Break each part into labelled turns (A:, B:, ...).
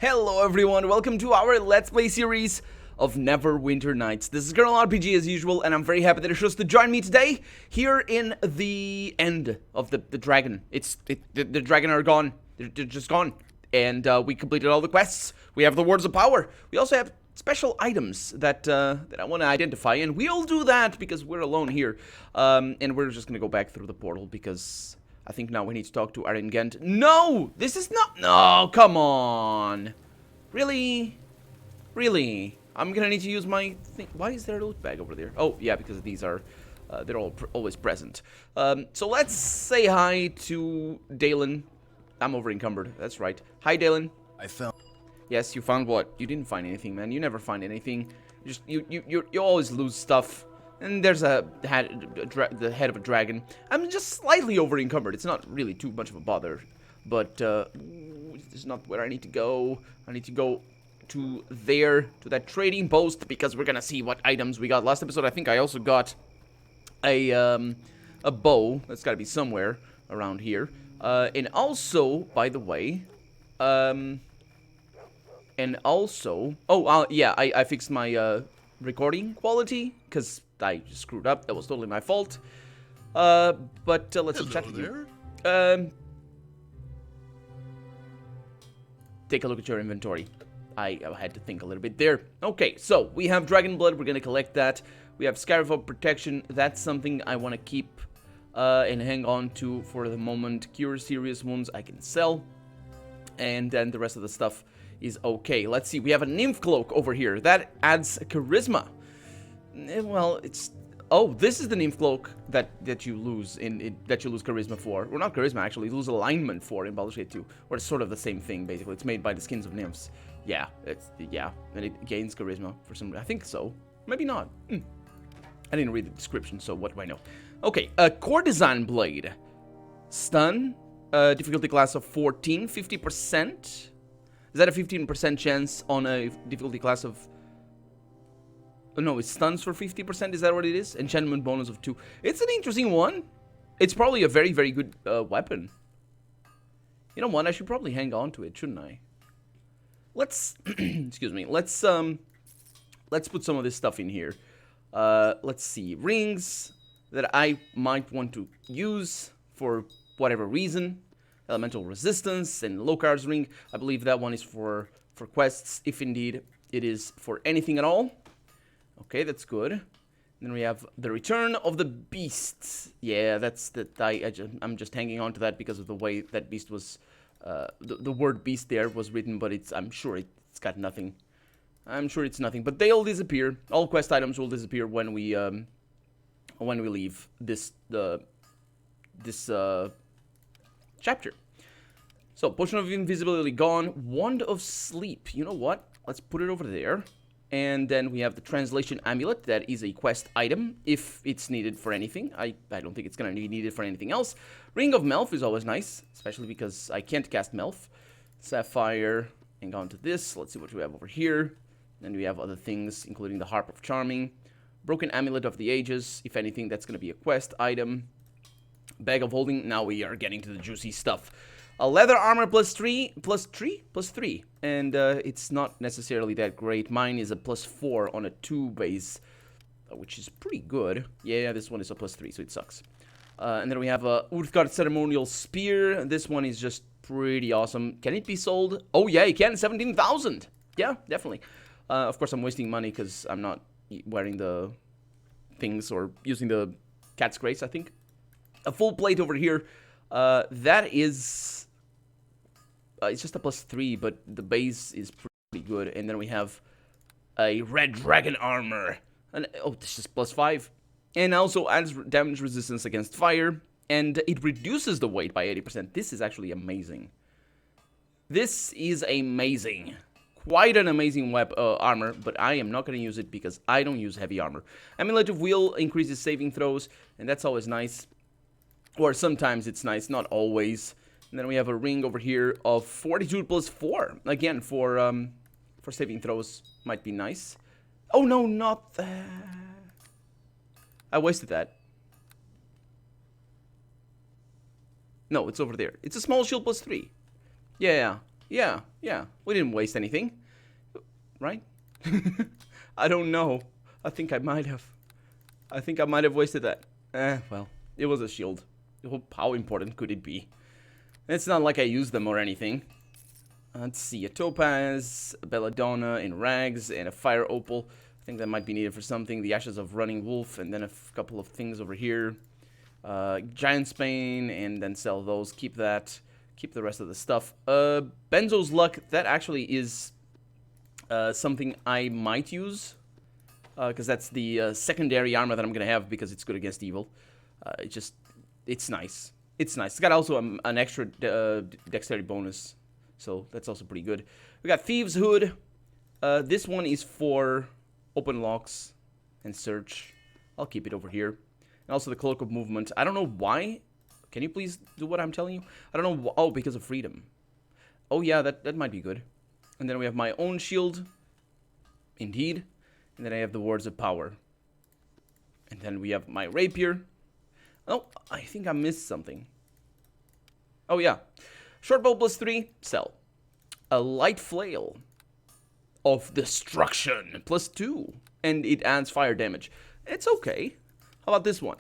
A: Hello everyone, welcome to our Let's Play series of Neverwinter Nights. This is Colonel RPG as usual, and I'm very happy that you chose to join me today here in the end of the dragon. The dragon are gone. They're just gone. And we completed all the quests. We have the Words of Power. We also have special items that I want to identify, and we'll do that because we're alone here. And we're just gonna go back through the portal because I think now we need to talk to Aringent. No! This is not... No, come on! Really? Really? I'm gonna need to use my thing. Why is there a loot bag over there? Oh, yeah, because these are... they're always present. So let's say hi to Dalen. I'm over encumbered. That's right. Hi, Dalen.
B: I found...
A: Yes, you found what? You didn't find anything, man. You never find anything. You always lose stuff. And there's the head of a dragon. I'm just slightly over encumbered. It's not really too much of a bother. But this is not where I need to go. I need to go to there, to that trading post, because we're gonna see what items we got. Last episode, I think I also got a bow. That's gotta be somewhere around here. And also, by the way, and also, yeah, I fixed my recording quality because I screwed up. That was totally my fault. But let's chat with you. Take a look at your inventory. I had to think a little bit there. Okay, so we have dragon blood. We're gonna collect that. We have scarab of protection. That's something I want to keep and hang on to for the moment. Cure serious wounds I can sell, and then the rest of the stuff is okay. Let's see. We have a nymph cloak over here that adds charisma. Well, it's... Oh, this is the nymph cloak that you lose that you lose charisma for. Or not charisma, actually. You lose alignment for in Baldur's Gate 2. Or it's sort of the same thing, basically. It's made by the skins of nymphs. Yeah, and it gains charisma for some... I think so. Maybe not. I didn't read the description, so what do I know? Okay, courtesan blade. Stun. Difficulty class of 14. 50%. Is that a 15% chance on a difficulty class of... Oh, no, it stuns for 50%. Is that what it is? Enchantment bonus of 2. It's an interesting one. It's probably a very, very good weapon. You know what? I should probably hang on to it, shouldn't I? Let's... excuse me. Let's put some of this stuff in here. Let's see. Rings that I might want to use for whatever reason. Elemental resistance and Lokar's ring. I believe that one is for quests, if indeed it is for anything at all. Okay, that's good. Then we have the return of the beast. Yeah, that's that. I'm just hanging on to that because of the way that beast was. The word beast there was written, but I'm sure it's got nothing. I'm sure it's nothing. But they'll disappear. All quest items will disappear when we leave this chapter. So, Potion of Invisibility gone. Wand of Sleep. You know what? Let's put it over there. And then we have the Translation Amulet. That is a quest item, if it's needed for anything. I don't think it's going to be needed for anything else. Ring of Melf is always nice, especially because I can't cast Melf. Sapphire. Hang on to this. Let's see what we have over here. Then we have other things, including the Harp of Charming. Broken Amulet of the Ages. If anything, that's going to be a quest item. Bag of Holding. Now we are getting to the juicy stuff. A leather armor plus 3, and it's not necessarily that great. Mine is a plus 4 on a 2 base, which is pretty good. Yeah, this one is a plus 3, so it sucks. And then we have a Urthgard Ceremonial Spear. This one is just pretty awesome. Can it be sold? Oh yeah, it can. 17,000. Yeah, definitely. Of course, I'm wasting money because I'm not wearing the things or using the Cat's Grace, I think. A full plate over here. That is... it's just a plus 3, but the base is pretty good. And then we have a red dragon armor. And, oh, this is plus 5. And also adds damage resistance against fire. And it reduces the weight by 80%. This is actually amazing. This is amazing. Quite an amazing armor, but I am not going to use it because I don't use heavy armor. Amulet of Will increases saving throws, and that's always nice. Or sometimes it's nice, not always. And then we have a ring over here of Fortitude plus 4. Again, for saving throws, might be nice. Oh no, not that. I wasted that. No, it's over there. It's a small shield plus 3. Yeah. Yeah, yeah. We didn't waste anything. Right? I don't know. I think I might have. I think I might have wasted that. Well, it was a shield. How important could it be? It's not like I used them or anything. Let's see, a topaz, a belladonna in rags, and a fire opal. I think that might be needed for something. The ashes of running wolf, and then a couple of things over here. Giant Spain, and then sell those. Keep that. Keep the rest of the stuff. Benzo's luck, that actually is something I might use. Because that's the secondary armor that I'm going to have because it's good against evil. It's nice. It's nice. It's got also an extra dexterity bonus. So that's also pretty good. We got Thieves' Hood. This one is for open locks and search. I'll keep it over here. And also the Cloak of Movement. I don't know why. Can you please do what I'm telling you? I don't know. Oh, because of freedom. Oh, yeah, that might be good. And then we have my own shield. Indeed. And then I have the Words of Power. And then we have my rapier. Oh, I think I missed something. Oh, yeah. Short bow +3, sell. A light flail of destruction +2. And it adds fire damage. It's okay. How about this one?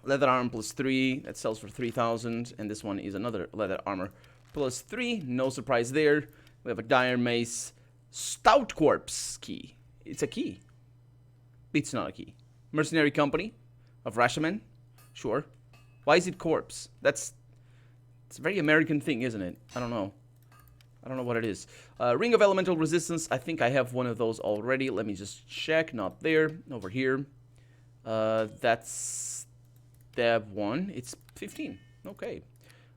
A: Leather armor +3, that sells for 3,000. And this one is another leather armor +3. No surprise there. We have a dire mace. Stout corpse key. It's a key. It's not a key. Mercenary company of Rashaman. Sure. Why is it corpse? It's a very American thing, isn't it? I don't know. I don't know what it is. Ring of Elemental Resistance. I think I have one of those already. Let me just check. Not there. Over here. That's Dev 1. It's 15. Okay.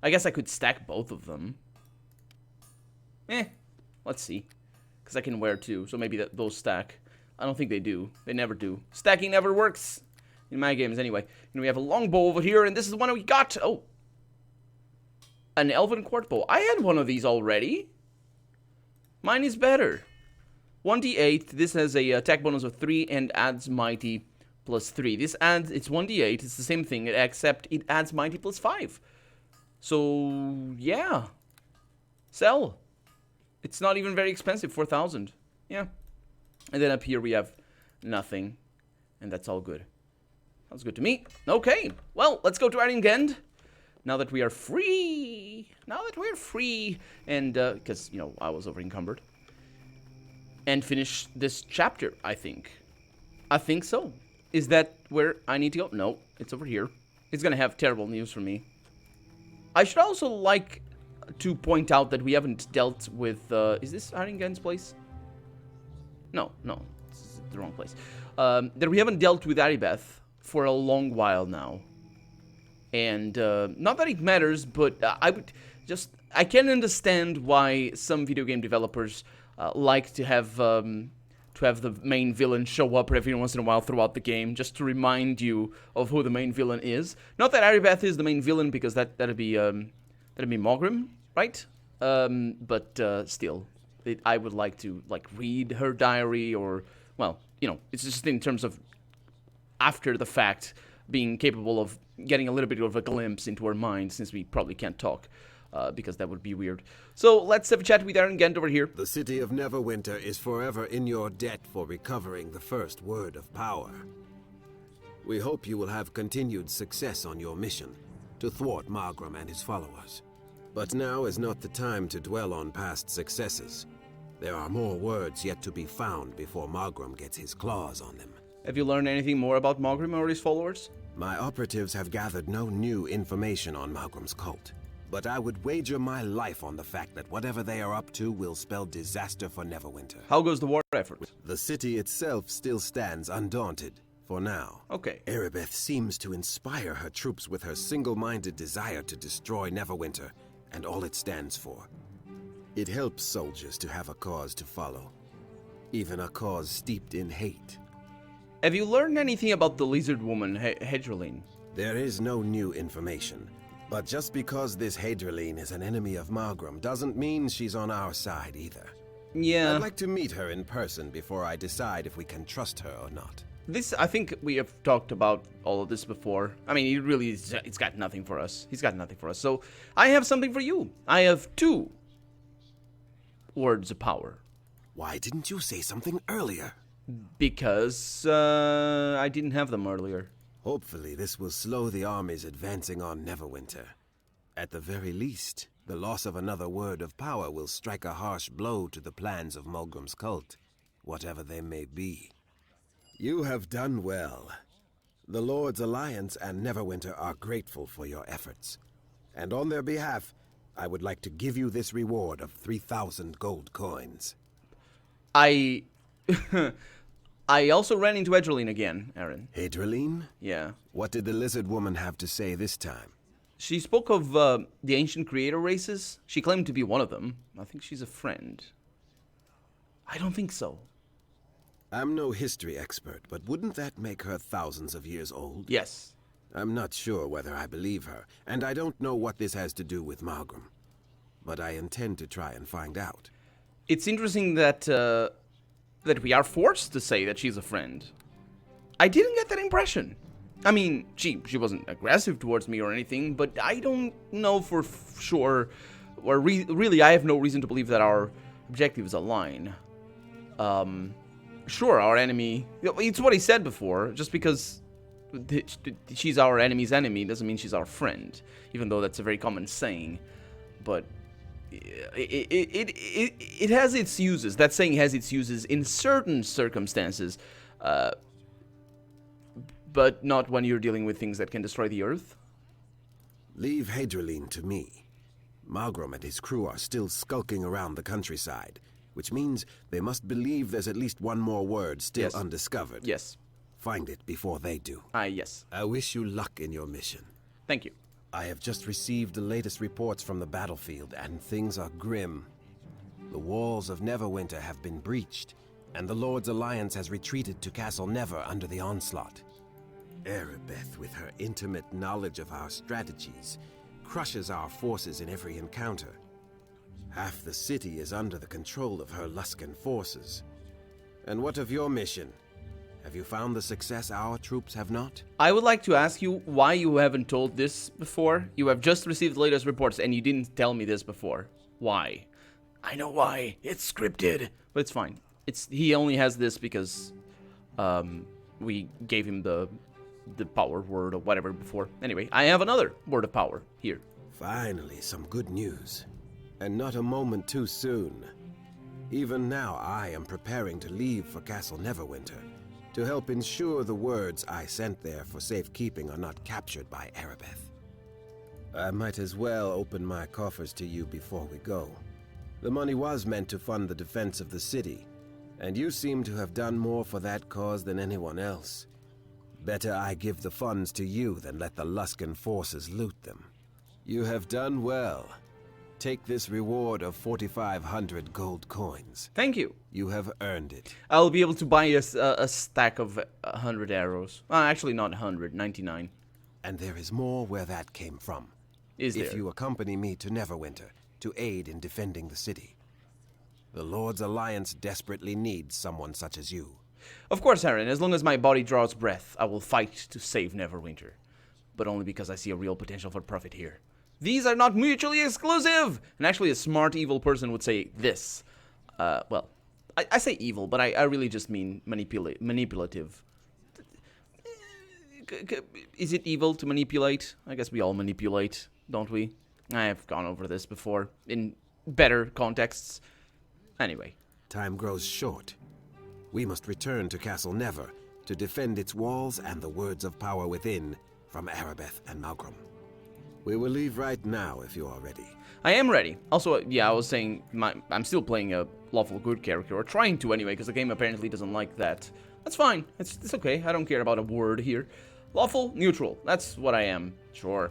A: I guess I could stack both of them. Let's see. Because I can wear two, so maybe those stack. I don't think they do. They never do. Stacking never works. In my games, anyway. And we have a longbow over here, and this is the one we got. Oh. An elven court bow. I had one of these already. Mine is better. 1d8. This has a attack bonus of 3 and adds mighty +3. This adds, it's 1d8. It's the same thing, except it adds mighty +5. So, yeah. Sell. It's not even very expensive, 4,000. Yeah. And then up here we have nothing. And that's all good. Sounds good to me. Okay. Well, let's go to Aringend. Now that we are free. Now that we're free. And, because, you know, I was over encumbered. And finish this chapter, I think. I think so. Is that where I need to go? No, it's over here. It's gonna have terrible news for me. I should also like to point out that we haven't dealt with, is this Aringen's place? No, this is the wrong place. That we haven't dealt with Aribeth for a long while now. And, not that it matters, but I can understand why some video game developers like to have the main villain show up every once in a while throughout the game, just to remind you of who the main villain is. Not that Aribeth is the main villain, because that'd be Mogrim, right? But still, I would like to read her diary, or, well, you know, it's just in terms of after the fact being capable of getting a little bit of a glimpse into her mind, since we probably can't talk. Because that would be weird. So let's have a chat with Aringend over here.
B: The city of Neverwinter is forever in your debt for recovering the first word of power. We hope you will have continued success on your mission to thwart Margrim and his followers. But now is not the time to dwell on past successes. There are more words yet to be found before Margrim gets his claws on them.
A: Have you learned anything more about Margrim or his followers?
B: My operatives have gathered no new information on Margrim's cult. But I would wager my life on the fact that whatever they are up to will spell disaster for Neverwinter.
A: How goes the war effort?
B: The city itself still stands undaunted, for now.
A: Okay.
B: Aribeth seems to inspire her troops with her single-minded desire to destroy Neverwinter and all it stands for. It helps soldiers to have a cause to follow, even a cause steeped in hate.
A: Have you learned anything about the lizard woman, Hedreline?
B: There is no new information. But just because this Hadriline is an enemy of Margrim doesn't mean she's on our side either.
A: Yeah.
B: I'd like to meet her in person before I decide if we can trust her or not.
A: I think we have talked about all of this before. I mean, it's got nothing for us. He's got nothing for us. So, I have something for you. I have two words of power.
B: Why didn't you say something earlier?
A: Because I didn't have them earlier.
B: Hopefully this will slow the armies advancing on Neverwinter. At the very least, the loss of another word of power will strike a harsh blow to the plans of Mulgrim's cult, whatever they may be. You have done well. The Lord's Alliance and Neverwinter are grateful for your efforts. And on their behalf, I would like to give you this reward of 3,000 gold coins.
A: I also ran into Edgerline again, Aaron.
B: Hadriline?
A: Yeah.
B: What did the lizard woman have to say this time?
A: She spoke of the ancient creator races. She claimed to be one of them. I think she's a friend. I don't think so.
B: I'm no history expert, but wouldn't that make her thousands of years old?
A: Yes.
B: I'm not sure whether I believe her, and I don't know what this has to do with Malgrim. But I intend to try and find out.
A: It's interesting that that we are forced to say that she's a friend. I didn't get that impression. I mean, she wasn't aggressive towards me or anything, but I don't know for sure, or really I have no reason to believe that our objectives align. Sure, our enemy, it's what he said before, just because she's our enemy's enemy doesn't mean she's our friend, even though that's a very common saying. But it has its uses. That saying has its uses in certain circumstances, but not when you're dealing with things that can destroy the earth.
B: Leave Hadriline to me. Malgrim and his crew are still skulking around the countryside, which means they must believe there's at least one more word still undiscovered.
A: Yes.
B: Find it before they do.
A: Yes.
B: I wish you luck in your mission.
A: Thank you.
B: I have just received the latest reports from the battlefield, and things are grim. The walls of Neverwinter have been breached, and the Lord's Alliance has retreated to Castle Never under the onslaught. Erebeth, with her intimate knowledge of our strategies, crushes our forces in every encounter. Half the city is under the control of her Luskan forces. And what of your mission? Have you found the success our troops have not?
A: I would like to ask you why you haven't told this before. You have just received the latest reports and you didn't tell me this before. Why? I know why. It's scripted. But it's fine. He only has this because we gave him the power word or whatever before. Anyway, I have another word of power here.
B: Finally, some good news. And not a moment too soon. Even now, I am preparing to leave for Castle Neverwinter to help ensure the words I sent there for safekeeping are not captured by Erebeth. I might as well open my coffers to you before we go. The money was meant to fund the defense of the city, and you seem to have done more for that cause than anyone else. Better I give the funds to you than let the Luskan forces loot them. You have done well. Take this reward of 4,500 gold coins.
A: Thank you.
B: You have earned it.
A: I'll be able to buy a stack of 100 arrows. Actually, not 100, 99.
B: And there is more where that came from.
A: Is there?
B: If you accompany me to Neverwinter to aid in defending the city. The Lord's Alliance desperately needs someone such as you.
A: Of course, Aaron. As long as my body draws breath, I will fight to save Neverwinter. But only because I see a real potential for profit here. These are not mutually exclusive! And actually a smart evil person would say this. Well, I say evil, but I really just mean manipulative. Is it evil to manipulate? I guess we all manipulate, don't we? I have gone over this before, in better contexts. Anyway.
B: Time grows short. We must return to Castle Never to defend its walls and the words of power within from Erebeth and Malgrim. We will leave right now if you are ready.
A: I am ready. Also, yeah, I was saying I'm still playing a lawful good character, or trying to anyway, because the game apparently doesn't like that. That's fine. It's okay. I don't care about a word here. Lawful, neutral. That's what I am. Sure.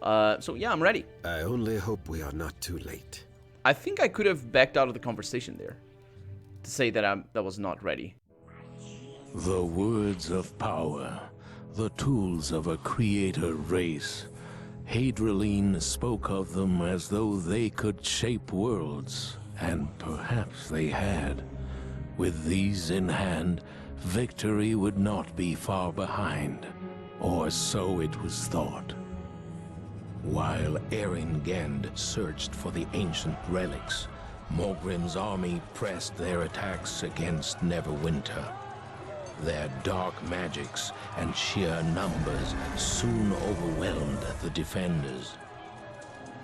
A: So yeah, I'm ready.
B: I only hope we are not too late.
A: I think I could have backed out of the conversation there to say that I was not ready.
C: The words of power, the tools of a creator race. Hadriline spoke of them as though they could shape worlds, and perhaps they had. With these in hand, victory would not be far behind, or so it was thought. While Erin Gend searched for the ancient relics, Morgrim's army pressed their attacks against Neverwinter. Their dark magics and sheer numbers soon overwhelmed the defenders.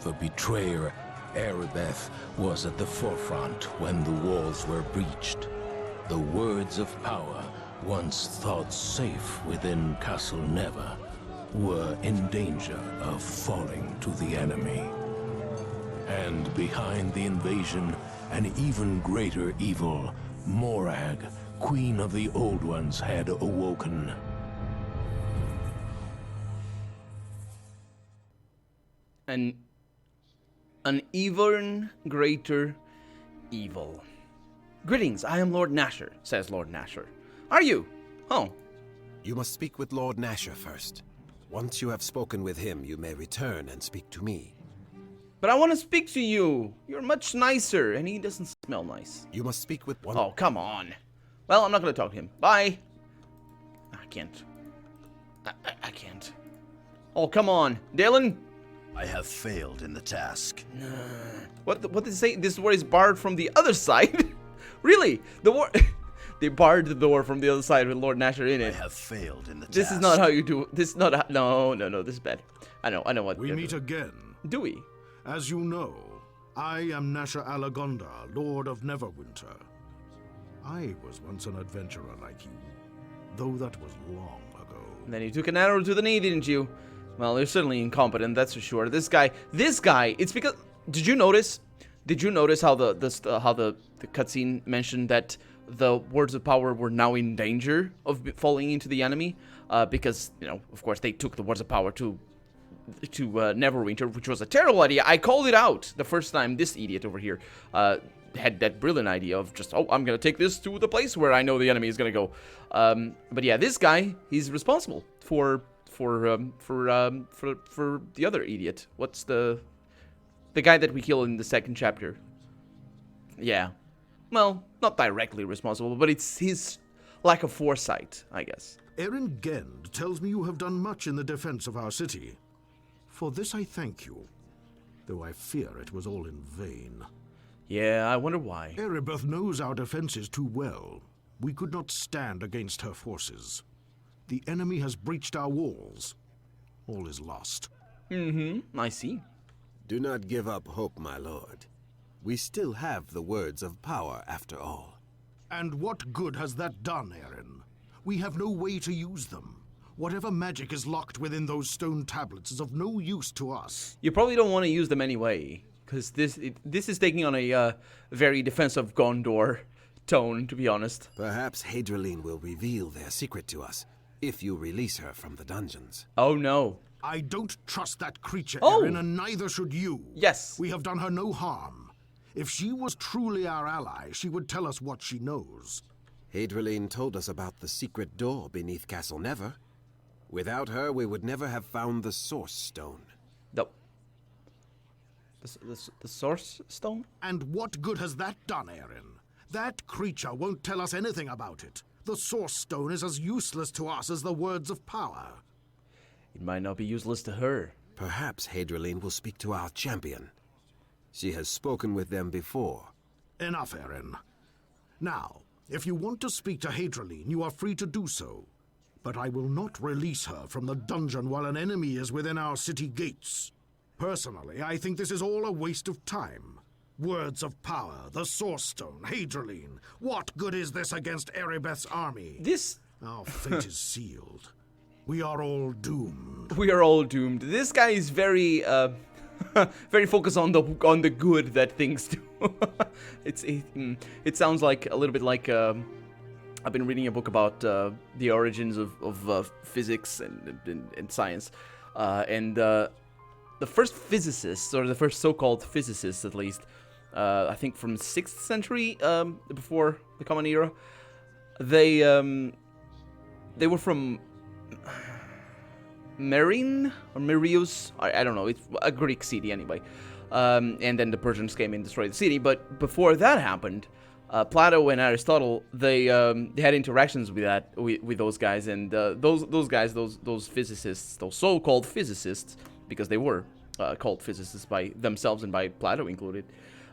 C: The betrayer, Erebeth, was at the forefront when the walls were breached. The words of power, once thought safe within Castle Never, were in danger of falling to the enemy. And behind the invasion, an even greater evil, Morag, Queen of the Old Ones, had awoken.
A: An even greater evil. Greetings, I am Lord Nasher, says Lord Nasher. Are you? Oh.
B: You must speak with Lord Nasher first. Once you have spoken with him, you may return and speak to me.
A: But I want to speak to you. You're much nicer, and he doesn't smell nice.
B: You must speak with one...
A: Oh, come on. Well, I'm not going to talk to him. Bye. I can't. I can't. Oh, come on. Dalen?
D: I have failed in the task.
A: What did it say? This door is barred from the other side? Really? They barred the door from the other side with Lord Nasher in
D: I
A: it.
D: have failed in the
A: This
D: task.
A: is not how you do. This is not. No, this is bad. I know what.
E: We meet again.
A: Do we?
E: As you know, I am Nasher Alagonda, Lord of Neverwinter. I was once an adventurer like you, though that was long ago.
A: And then you took an arrow to the knee, didn't you? Well, you're certainly incompetent, that's for sure. This guy. It's because. Did you notice how the cutscene mentioned that the words of power were now in danger of falling into the enemy? Because of course, they took the words of power to Neverwinter, which was a terrible idea. I called it out the first time this idiot over here had that brilliant idea of just, I'm gonna take this to the place where I know the enemy is gonna go. But yeah, this guy, he's responsible for the other idiot. What's the guy that we kill in the second chapter? Yeah, well, not directly responsible, but it's his lack of foresight, I guess.
E: Erin Gend tells me you have done much in the defense of our city. For this I thank you, though I fear it was all in vain.
A: Yeah, I wonder why.
E: Erebeth knows our defenses too well. We could not stand against her forces. The enemy has breached our walls. All is lost.
A: I see.
B: Do not give up hope, my lord. We still have the words of power, after all.
E: And what good has that done, Erin? We have no way to use them. Whatever magic is locked within those stone tablets is of no use to us.
A: You probably don't want to use them anyway, because this is taking on a very Defense of Gondor tone, to be honest.
B: Perhaps Hadrian will reveal their secret to us, if you release her from the dungeons.
A: Oh no.
E: I don't trust that creature,
A: Oh!
E: Erin, and neither should you.
A: Yes.
E: We have done her no harm. If she was truly our ally, she would tell us what she knows.
B: Hadrian told us about the secret door beneath Castle Never. Without her, we would never have found the Source Stone.
A: The Source Stone?
E: And what good has that done, Erin? That creature won't tell us anything about it. The Source Stone is as useless to us as the words of power.
A: It might not be useless to her.
B: Perhaps Hadrian will speak to our champion. She has spoken with them before.
E: Enough, Erin. Now, if you want to speak to Hadrian, you are free to do so. But I will not release her from the dungeon while an enemy is within our city gates. Personally, I think this is all a waste of time. Words of power, the Source Stone, Hadrian. What good is this against Erebeth's army? Our fate is sealed. We are all doomed.
A: We are all doomed. This guy is very, very focused on the good that things do. It sounds like a little bit like I've been reading a book about the origins of physics and science, and the first physicists, or the first so-called physicists at least, I think from 6th century before the Common Era, they were from Merin or Mirius, I don't know, it's a Greek city anyway, and then the Persians came and destroyed the city. But before that happened, Plato and Aristotle, they had interactions with those guys, and those physicists, those so-called physicists, because they were called physicists by themselves and by Plato included,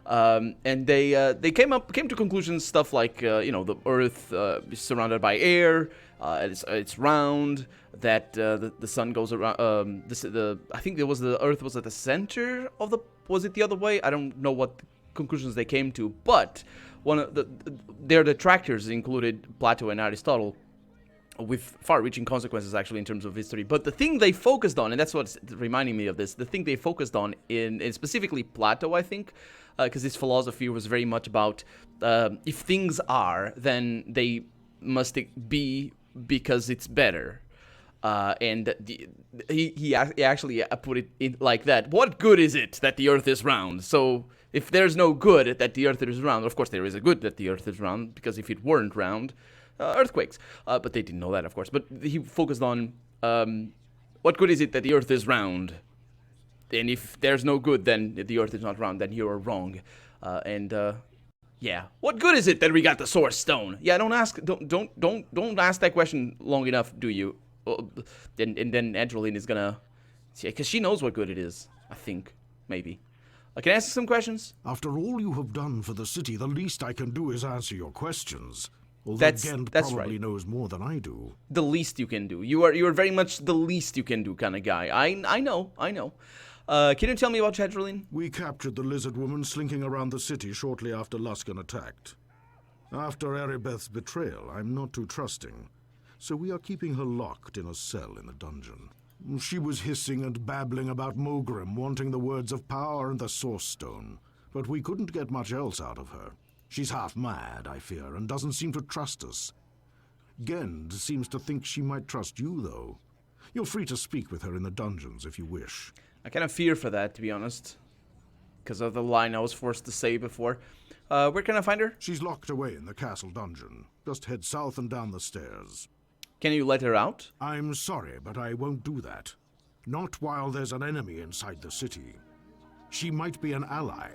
A: And they came to conclusions, stuff like the Earth is surrounded by air, it's round, that the sun goes around. I think it was the Earth was at the center of the. Was it the other way? I don't know what conclusions they came to, but one of their detractors included Plato and Aristotle, with far-reaching consequences actually in terms of history. But the thing they focused on, and that's what's reminding me of this, the thing they focused on in specifically Plato, I think, because his philosophy was very much about if things are, then they must be because it's better. And he actually put it in like that. What good is it that the Earth is round? So if there's no good that the Earth is round, of course there is a good that the Earth is round, because if it weren't round, earthquakes. But they didn't know that, of course. But he focused on what good is it that the Earth is round? And if there's no good, then the Earth is not round, then you're wrong. Yeah, what good is it that we got the Source Stone? Yeah, don't ask that question long enough, do you? And then Angeline is gonna, because she knows what good it is. I think maybe. Can I ask some questions?
E: After all you have done for the city, the least I can do is answer your questions. Although
A: That's
E: probably
A: right.
E: knows more than I do.
A: The least you can do. You are very much the least you can do kind of guy. I know. Can you tell me about Chedrelin?
E: We captured the lizard woman slinking around the city shortly after Luskan attacked. After Erebeth's betrayal, I'm not too trusting, so we are keeping her locked in a cell in the dungeon. She was hissing and babbling about Mogrim wanting the words of power and the Source Stone, but we couldn't get much else out of her. She's half mad, I fear, and doesn't seem to trust us. Gend seems to think she might trust you, though. You're free to speak with her in the dungeons if you wish.
A: I kind of fear for that, to be honest, because of the line I was forced to say before. Where can I find her?
E: She's locked away in the castle dungeon. Just head south and down the stairs.
A: Can you let her out?
E: I'm sorry, but I won't do that. Not while there's an enemy inside the city. She might be an ally,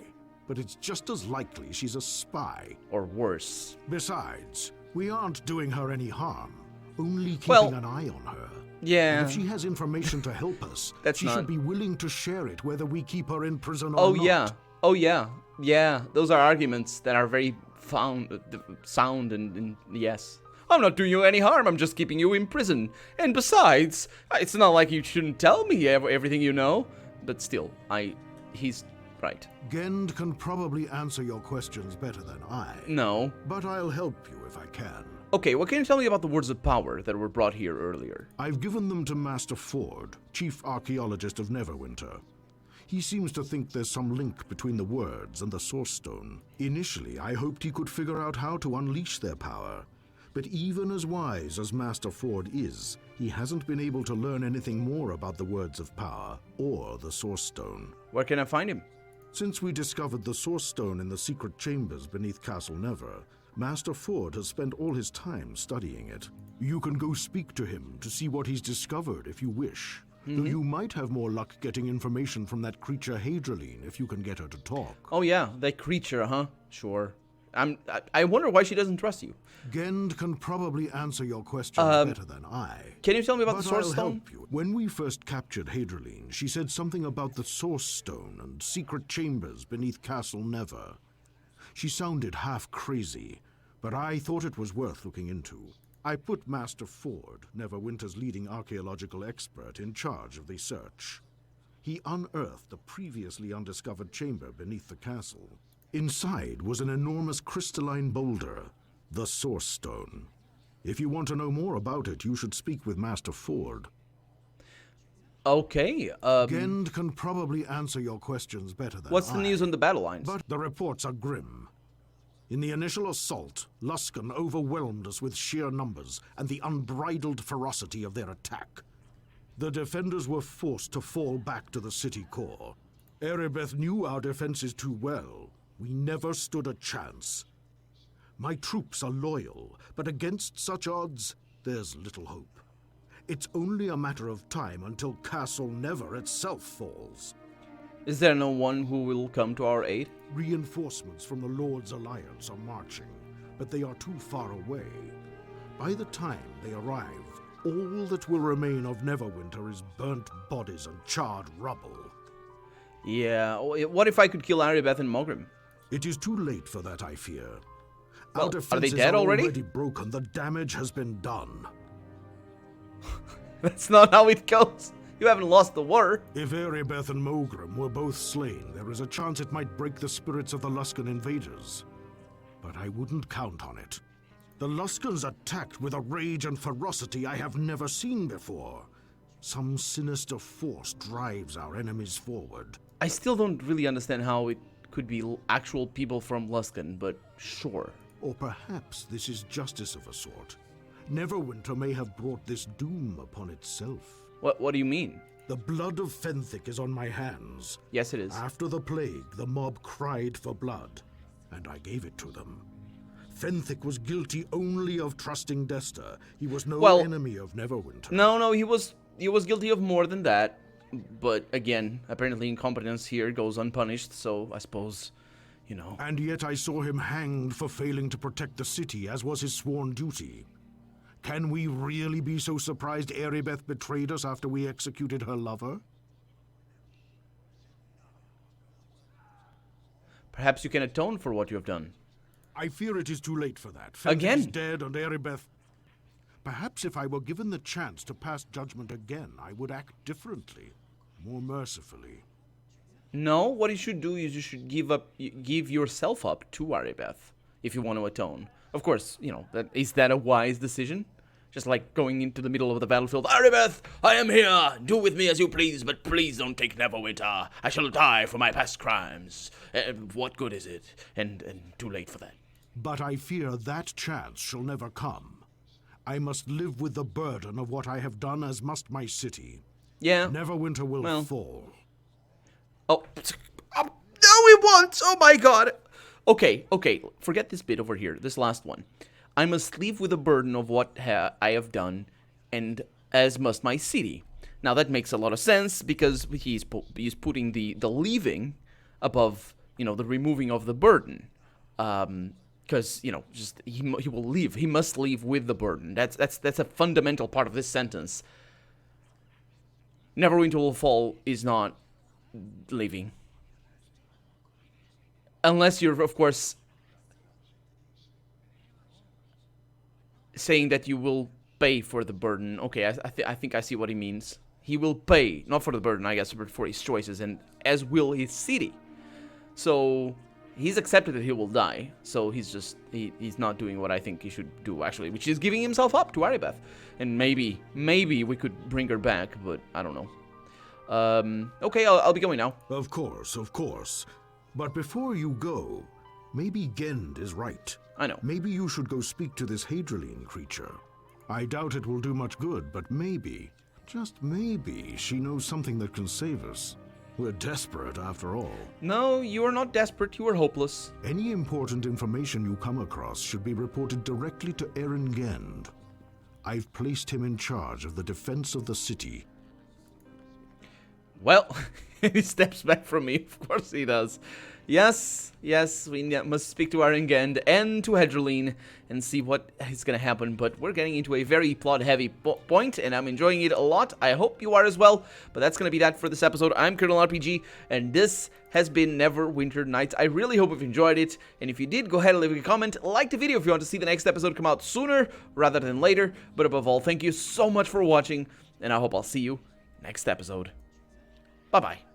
E: but it's just as likely she's a spy.
A: Or worse.
E: Besides, we aren't doing her any harm, only keeping an eye on her.
A: Yeah.
E: And if she has information to help us, she should be willing to share it whether we keep her in prison or not.
A: Oh yeah. Those are arguments that are very sound and yes. I'm not doing you any harm, I'm just keeping you in prison. And besides, it's not like you shouldn't tell me everything you know. But still, he's right.
E: Gend can probably answer your questions better than I.
A: No.
E: But I'll help you if I can.
A: Okay, what can you tell me about the words of power that were brought here earlier?
E: I've given them to Master Ford, chief archaeologist of Neverwinter. He seems to think there's some link between the words and the Source Stone. Initially, I hoped he could figure out how to unleash their power. But even as wise as Master Ford is, he hasn't been able to learn anything more about the words of power or the Source Stone.
A: Where can I find him?
E: Since we discovered the Source Stone in the secret chambers beneath Castle Never, Master Ford has spent all his time studying it. You can go speak to him to see what he's discovered if you wish. Though you might have more luck getting information from that creature Hadriline if you can get her to talk.
A: Oh yeah, that creature, huh? Sure. I wonder why she doesn't trust you.
E: Gend can probably answer your questions better than I.
A: Can you tell me about the
E: But
A: Source
E: I'll
A: Stone?
E: help you. When we first captured Hadriline, she said something about the Source Stone and secret chambers beneath Castle Never. She sounded half crazy, but I thought it was worth looking into. I put Master Ford, Neverwinter's leading archaeological expert, in charge of the search. He unearthed a previously undiscovered chamber beneath the castle. Inside was an enormous crystalline boulder, the Source Stone. If you want to know more about it, you should speak with Master Ford.
A: Okay,
E: Gend can probably answer your questions better than
A: what's the news on the battle lines?
E: But the reports are grim. In the initial assault, Luskan overwhelmed us with sheer numbers and the unbridled ferocity of their attack. The defenders were forced to fall back to the city core. Erebeth knew our defenses too well. We never stood a chance. My troops are loyal, but against such odds, there's little hope. It's only a matter of time until Castle Never itself falls.
A: Is there no one who will come to our aid?
E: Reinforcements from the Lord's Alliance are marching, but they are too far away. By the time they arrive, all that will remain of Neverwinter is burnt bodies and charred rubble.
A: Yeah, what if I could kill Aribeth and Mogrim?
E: It is too late for that, I fear.
A: Well,
E: Our
A: are they
E: defenses
A: dead
E: are
A: already?
E: broken. The damage has been done.
A: That's not how it goes. You haven't lost the war.
E: If Erebeth and Mogrim were both slain, there is a chance it might break the spirits of the Luskan invaders. But I wouldn't count on it. The Luskans attacked with a rage and ferocity I have never seen before. Some sinister force drives our enemies forward.
A: I still don't really understand how it could be actual people from Luskan, but sure.
E: Or perhaps this is justice of a sort. Neverwinter may have brought this doom upon itself.
A: What do you mean?
E: The blood of Fenthic is on my hands.
A: Yes, it is.
E: After the plague, the mob cried for blood, and I gave it to them. Fenthic was guilty only of trusting Desta. He was no enemy of Neverwinter.
A: No, he was guilty of more than that. But again, apparently incompetence here goes unpunished, so I suppose, you know.
E: And yet I saw him hanged for failing to protect the city, as was his sworn duty. Can we really be so surprised Erebeth betrayed us after we executed her lover?
A: Perhaps you can atone for what you have done.
E: I fear it is too late for that. Fenthic
A: Again?
E: is dead and Erebeth... Perhaps if I were given the chance to pass judgment again, I would act differently, more mercifully.
A: No, what you should do is you should give yourself up to Erebeth if you want to atone. Of course, you know, is that a wise decision? Just like going into the middle of the battlefield, Erebeth, I am here. Do with me as you please, but please don't take Neverwinter. I shall die for my past crimes. What good is it? And too late for that.
E: But I fear that chance shall never come. I must live with the burden of what I have done, as must my city.
A: Yeah.
E: Neverwinter will fall.
A: Oh, no, it won't. Oh my god. Okay. Forget this bit over here. This last one. I must leave with the burden of what I have done, and as must my city. Now that makes a lot of sense because he's putting the leaving above, you know, the removing of the burden. Because, you know, just he will leave. He must leave with the burden. That's a fundamental part of this sentence. Neverwinter will fall is not leaving. Unless you're, of course, saying that you will pay for the burden. Okay, I think I see what he means. He will pay, not for the burden, I guess, but for his choices, and as will his city. So he's accepted that he will die. So he's just he's not doing what I think he should do, actually, which is giving himself up to Erebeth. And maybe we could bring her back, but I don't know. Okay, I'll be going now.
E: Of course. But before you go, maybe Gend is right.
A: I know.
E: Maybe you should go speak to this Hadrian creature. I doubt it will do much good, but maybe, just maybe, she knows something that can save us. We're desperate, after all.
A: No, you are not desperate. You are hopeless.
E: Any important information you come across should be reported directly to Eren Gend. I've placed him in charge of the defense of the city.
A: Well, he steps back from me. Of course he does. Yes, we must speak to Eren and to Hedreline and see what is going to happen. But we're getting into a very plot-heavy point, and I'm enjoying it a lot. I hope you are as well. But that's going to be that for this episode. I'm Colonel RPG, and this has been Neverwinter Nights. I really hope you've enjoyed it. And if you did, go ahead and leave a comment. Like the video if you want to see the next episode come out sooner rather than later. But above all, thank you so much for watching, and I hope I'll see you next episode. Bye-bye.